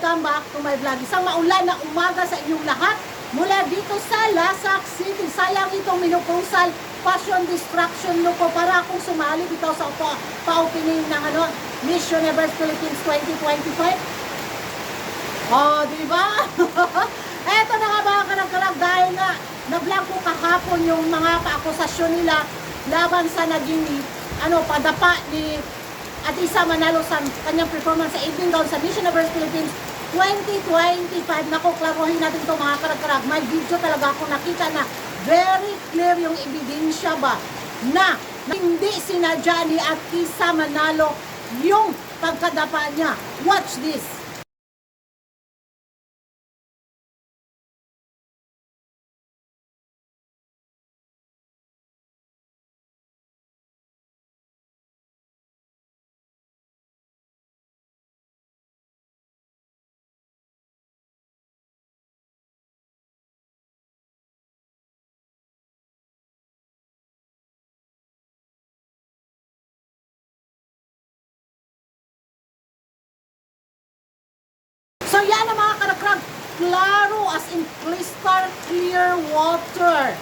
welcome back to my vlog. Isang maulan na umaga sa inyong lahat mula dito sa Lasak City. Sayang itong minupusal fashion distraction look ko para akong sumali dito sa pa-opening ng Miss Universe Philippines 2025. Oh, di ba? Eto na nga mga karag-karag dahil nga na-vlog ko kahapon yung mga paakusasyon nila laban sa naging padapa ni Atisa Manalo sa kanyang performance sa evening gown sa Miss Universe Philippines 2025. Naku, klaruhin natin ito mga karag-karag. May video talaga ako nakita na very clear yung ebidensya ba na hindi sinadya ni Atisa Manalo yung pagkadapa niya. Watch this. So yan ang mga karag-karag, klaro as in crystal clear water.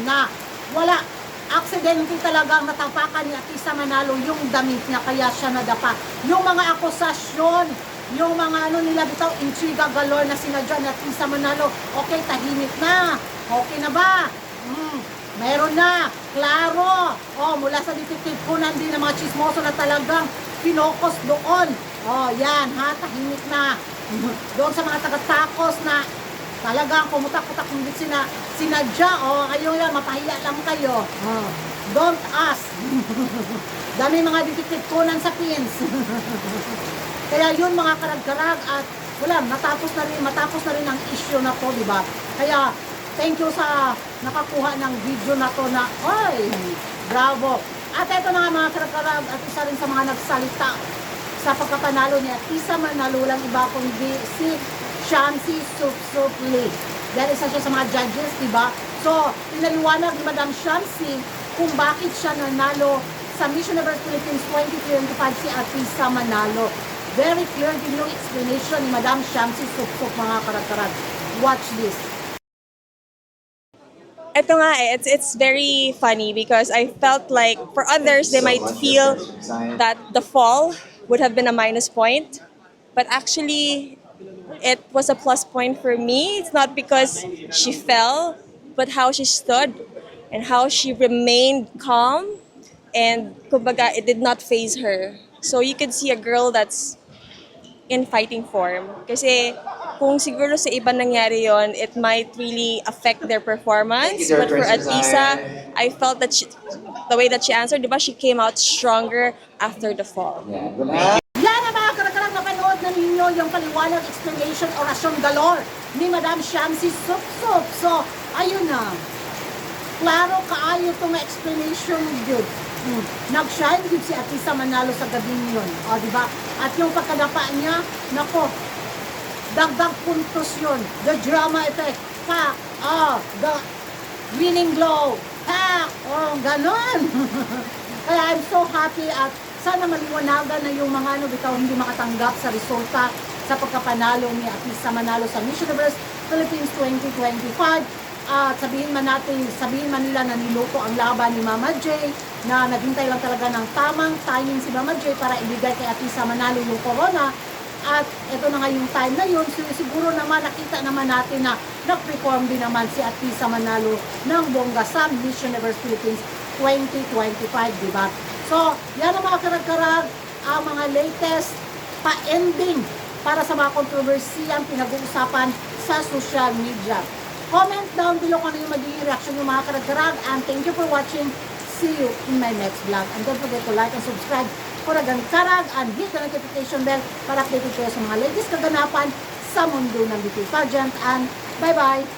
Na wala, aksidente talagang natapakan ni Atisa Manalo yung damit niya kaya siya nadapa. Yung mga akusasyon, yung mga nila bitaw, intriga galore na sinadya ni Atisa Manalo, okay, tahimik na. Okay na ba? Meron na, klaro. Mula sa detective ko nandun ng mga chismoso na talagang pinokos doon. Yan ha, tahimik na. Doon sa mga taga-takos na talagang kumutak-kutak hindi sinadya. Kayo yan, mapahiya lang kayo. Don't ask. Dami mga detective Conan sa pins. Kaya yun mga karag-karag at wala, matapos na rin ang issue na to, di ba? Kaya thank you sa nakakuha ng video na to na, bravo. At ito na nga mga karag-karag at isa rin sa mga nagsalita sa pagkapanalo ni Atisa Manalo, lang iba kundi si Shamsi Sup Lee. Dahil isa siya sa mga judges, diba? So, pinaliwanag ni Madam Shamsi kung bakit siya nanalo sa Miss Universe Philippines 2025 si Atisa Manalo. Very clear din yung explanation ni Madam Shamsi Sup mga karag-karag. Watch this. Ito nga it's very funny because I felt like for others, they might feel that the fall would have been a minus point. But actually, it was a plus point for me. It's not because she fell, but how she stood and how she remained calm. And kumbaga, it did not faze her. So you could see a girl that's in fighting form. Kasi kung siguro sa iba nangyari yon, it might really affect their performance. But for Atisa, I felt that the way that she answered, di ba, she came out stronger after the fall. Yan ang mga karag-karag, napanood na ninyo yung paliwanag, explanation, orasyon galore ni Madam Shamsi Sup. So, ayun na. Klaro kaayo itong explanation yun. Nag-shine din si Atisa Manalo sa gabing yun. Di ba? At yung pagkadapa niya, nako, dagdag puntos yun. The drama effect. The winning glow. Ganon. Kaya I'm so happy at sana maliwanagan na yung mga bitaw hindi makatanggap sa resulta sa pagkapanalo ni Atisa Manalo sa Miss Universe Philippines 2025. Sabihin man nila na niluto ang laban ni Mama J, na naghintay lang talaga ng tamang timing si Mama J para ibigay kay Atisa Manalo yung corona. At ito na nga yung time na yun, so siguro naman nakita naman natin na nag-perform din naman si Atisa Manalo ng bongga sa Miss Universe Philippines 2025, diba? So, yan ang mga karag-karag, ang mga latest pa-ending para sa mga kontrobersiyang pinag-uusapan sa social media. Comment down below kung ano yung magiging reaction ng mga karag-karag, and thank you for watching. See you in my next vlog. And don't forget to like and subscribe for Agang Karag and hit the notification bell para updated kayo sa mga latest kaganapan sa mundo ng beauty pageant. And bye-bye!